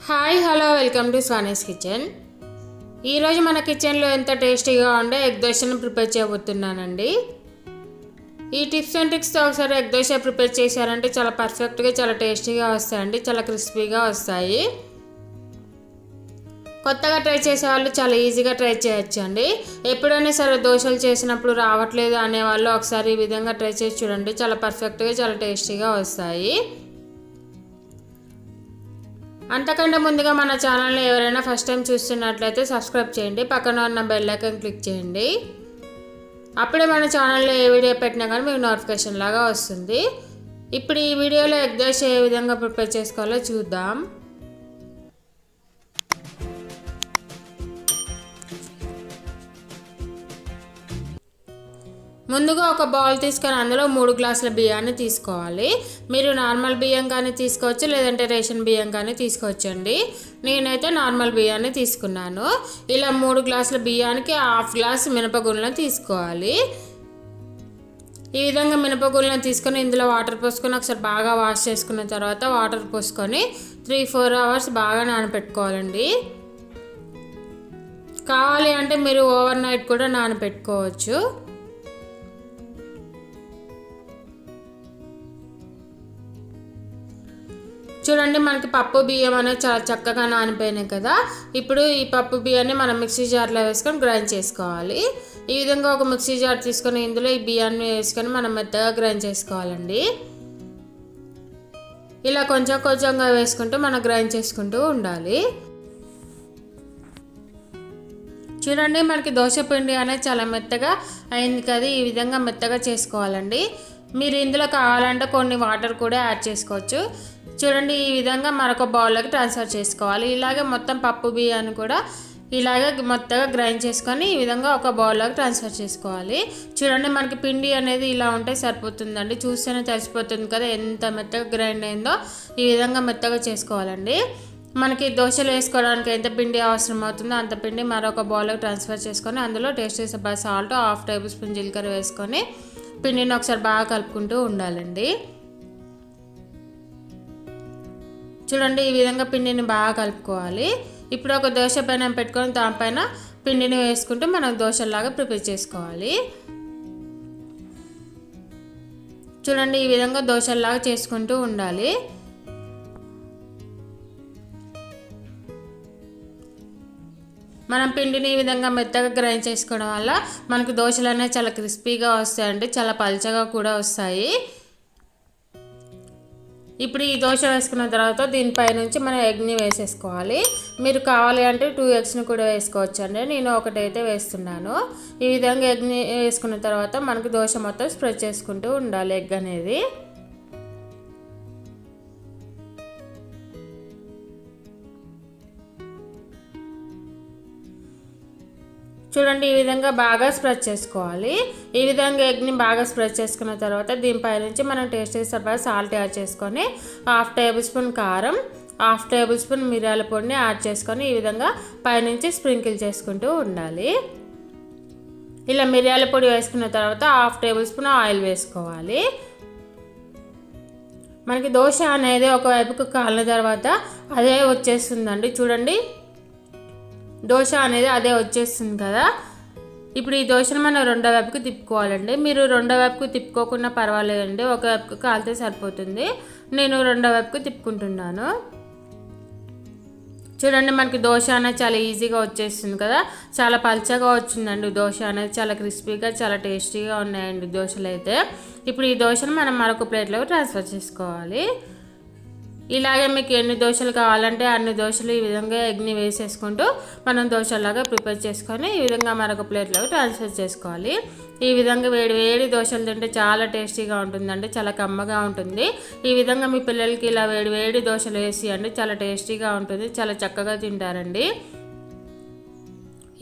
Hi hello welcome to Swani's kitchen. ఈరోజు మన కిచెన్లో ఎంత టేస్టీగా ఉండే ఎగ్ దోశను ప్రిపేర్ చేయబోతున్నానండి. ఈ టిప్స్ అండ్ ట్రిక్స్తో ఒకసారి ఎగ్ దోశ ప్రిపేర్ చేశారంటే చాలా పర్ఫెక్ట్గా చాలా టేస్టీగా వస్తాయండి, చాలా క్రిస్పీగా వస్తాయి. కొత్తగా ట్రై చేసే వాళ్ళు చాలా ఈజీగా ట్రై చేయొచ్చు అండి. ఎప్పుడైనా సరే దోశలు చేసినప్పుడు రావట్లేదు అనేవాళ్ళు ఒకసారి ఈ విధంగా ట్రై చేసి చూడండి, చాలా పర్ఫెక్ట్గా చాలా టేస్టీగా వస్తాయి. అంతకంటే ముందుగా మన ఛానల్ని ఎవరైనా ఫస్ట్ టైం చూస్తున్నట్లయితే సబ్స్క్రైబ్ చేయండి, పక్కన ఉన్న బెల్ ఐకాన్ క్లిక్ చేయండి. అప్పుడే మన ఛానల్లో ఏ వీడియో పెట్టినా కానీ మీకు నోటిఫికేషన్ లాగా వస్తుంది. ఇప్పుడు ఈ వీడియోలో ఎగ్ దోశ ఏ విధంగా ప్రిపేర్ చేసుకోవాలో చూద్దాం. ముందుగా ఒక బౌల్ తీసుకొని అందులో 3 గ్లాసుల బియ్యాన్ని తీసుకోవాలి. మీరు నార్మల్ బియ్యం కానీ తీసుకోవచ్చు, లేదంటే రేషన్ బియ్యం కానీ తీసుకోవచ్చండి. నేనైతే నార్మల్ బియ్యాన్ని తీసుకున్నాను. ఇలా 3 గ్లాసుల బియ్యానికి 1/2 గ్లాసు మినపగుళ్ళను తీసుకోవాలి. ఈ విధంగా మినపగుళ్ళను తీసుకొని ఇందులో వాటర్ పోసుకొని ఒకసారి బాగా వాష్ చేసుకున్న తర్వాత వాటర్ పోసుకొని 3-4 అవర్స్ బాగా నానబెట్టుకోవాలండి. కావాలి అంటే మీరు ఓవర్ నైట్ కూడా నానబెట్టుకోవచ్చు. చూడండి, మనకి పప్పు బియ్యం అనేది చాలా చక్కగా నానిపోయినాయి కదా. ఇప్పుడు ఈ పప్పు బియ్యాన్ని మనం మిక్సీ జార్లో వేసుకొని గ్రైండ్ చేసుకోవాలి. ఈ విధంగా ఒక మిక్సీ జార్ తీసుకొని ఇందులో ఈ బియ్యాన్ని వేసుకొని మనం మెత్తగా గ్రైండ్ చేసుకోవాలండి. ఇలా కొంచెం కొంచెంగా వేసుకుంటూ మనం గ్రైండ్ చేసుకుంటూ ఉండాలి. చూడండి, మనకి దోశ పిండి అనేది చాలా మెత్తగా అయింది కదా. ఈ విధంగా మెత్తగా చేసుకోవాలండి. మీరు ఇందులో కావాలంటే కొన్ని వాటర్ కూడా యాడ్ చేసుకోవచ్చు. చూడండి, ఈ విధంగా మరొక బౌల్లోకి ట్రాన్స్ఫర్ చేసుకోవాలి. ఇలాగే మొత్తం పప్పు బియ్యాన్ని కూడా ఇలాగే మొత్తగా గ్రైండ్ చేసుకొని ఈ విధంగా ఒక బౌల్లోకి ట్రాన్స్ఫర్ చేసుకోవాలి. చూడండి, మనకి పిండి అనేది ఇలా ఉంటే సరిపోతుందండి. చూస్తేనే తెలిసిపోతుంది కదా ఎంత మెత్తగా గ్రైండ్ అయిందో. ఈ విధంగా మెత్తగా చేసుకోవాలండి. మనకి దోశలు వేసుకోవడానికి ఎంత పిండి అవసరం అవుతుందో అంత పిండి మరొక బౌల్లోకి ట్రాన్స్ఫర్ చేసుకొని అందులో టేస్ట్ సరిపడా సాల్ట్, 1/2 టేబుల్ స్పూన్ జీలకర్ర వేసుకొని పిండిని ఒకసారి బాగా కలుపుకుంటూ ఉండాలండి. చూడండి, ఈ విధంగా పిండిని బాగా కలుపుకోవాలి. ఇప్పుడు ఒక దోశ పెనం పెట్టుకొని దానిపైన పిండిని వేసుకుంటూ మనం దోశలాగా ప్రిపేర్ చేసుకోవాలి. చూడండి, ఈ విధంగా దోశలాగా చేసుకుంటూ ఉండాలి. మనం పిండిని ఈ విధంగా మెత్తగా గ్రైండ్ చేసుకోవడం వల్ల మనకు దోశలు అనేవి చాలా క్రిస్పీగా వస్తాయండి, చాలా పల్చగా కూడా వస్తాయి. ఇప్పుడు ఈ దోశ వేసుకున్న తర్వాత దీనిపై నుంచి మనం ఎగ్ని వేసేసుకోవాలి. మీరు కావాలి అంటే 2 ఎగ్స్ని కూడా వేసుకోవచ్చు అండి. నేను ఒకటైతే వేస్తున్నాను. ఈ విధంగా ఎగ్ని వేసుకున్న తర్వాత మనకు దోశ మొత్తం స్ప్రెడ్ చేసుకుంటూ ఉండాలి ఎగ్ అనేది. చూడండి, ఈ విధంగా బాగా స్ప్రెడ్ చేసుకోవాలి. ఈ విధంగా ఎగ్ని బాగా స్ప్రెడ్ చేసుకున్న తర్వాత దీనిపై నుంచి మనం టేస్ట్ సరిపడా సాల్ట్ యాడ్ చేసుకొని 1/2 టేబుల్ స్పూన్ కారం, 1/2 టేబుల్ స్పూన్ మిరియాల పొడిని యాడ్ చేసుకొని ఈ విధంగా పైనుంచి స్ప్రింకిల్ చేసుకుంటూ ఉండాలి. ఇలా మిరియాల పొడి వేసుకున్న తర్వాత 1/2 టేబుల్ స్పూన్ ఆయిల్ వేసుకోవాలి. మనకి దోశ అనేది ఒకవైపుకు కాలిన తర్వాత అదే వచ్చేస్తుందండి. చూడండి, దోశ అనేది అదే వచ్చేస్తుంది కదా. ఇప్పుడు ఈ దోశను మనం రెండో వైపుకి తిప్పుకోవాలండి. మీరు రెండో వైపుకు తిప్పుకోకుండా పర్వాలేదండి, ఒక వైపుకు కాలితే సరిపోతుంది. నేను రెండో వైపుకు తిప్పుకుంటున్నాను. చూడండి, మనకి దోశ అనేది చాలా ఈజీగా వచ్చేస్తుంది కదా. చాలా పల్చగా వచ్చిందండి దోశ అనేది, చాలా క్రిస్పీగా చాలా టేస్టీగా ఉన్నాయండి దోశలు అయితే. ఇప్పుడు ఈ దోశను మనం మరొక ప్లేట్లోకి ట్రాన్స్ఫర్ చేసుకోవాలి. ఇలాగే మీకు ఎన్ని దోశలు కావాలంటే అన్ని దోశలు ఈ విధంగా ఎగ్ని వేసేసుకుంటూ మనం దోశలాగా ప్రిపేర్ చేసుకొని ఈ విధంగా మరొక ప్లేట్లోకి ట్రాన్స్ఫర్ చేసుకోవాలి. ఈ విధంగా వేడి వేడి దోశలు తింటే చాలా టేస్టీగా ఉంటుందండి, చాలా కమ్మగా ఉంటుంది. ఈ విధంగా మీ పిల్లలకి ఇలా వేడి వేడి దోశలు వేసి అండి, చాలా టేస్టీగా ఉంటుంది, చాలా చక్కగా తింటారండి.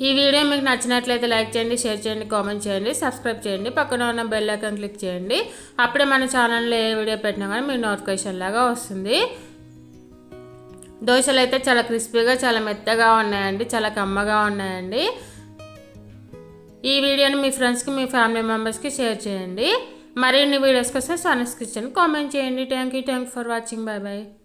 ఈ వీడియో మీకు నచ్చినట్లయితే లైక్ చేయండి, షేర్ చేయండి, కామెంట్ చేయండి, సబ్స్క్రైబ్ చేయండి, పక్కన ఉన్న బెల్ ఐకాన్ క్లిక్ చేయండి. అప్పుడే మన ఛానల్లో ఏ వీడియో పెట్టినా కానీ మీకు నోటిఫికేషన్ లాగా వస్తుంది. దోశలు అయితే చాలా క్రిస్పీగా చాలా మెత్తగా ఉన్నాయండి, చాలా కమ్మగా ఉన్నాయండి. ఈ వీడియోని మీ ఫ్రెండ్స్కి మీ ఫ్యామిలీ మెంబర్స్కి షేర్ చేయండి. మరిన్ని వీడియోస్ కోసం స్వానీస్ కిచెన్ కామెంట్ చేయండి. Thank you for watching. Bye bye.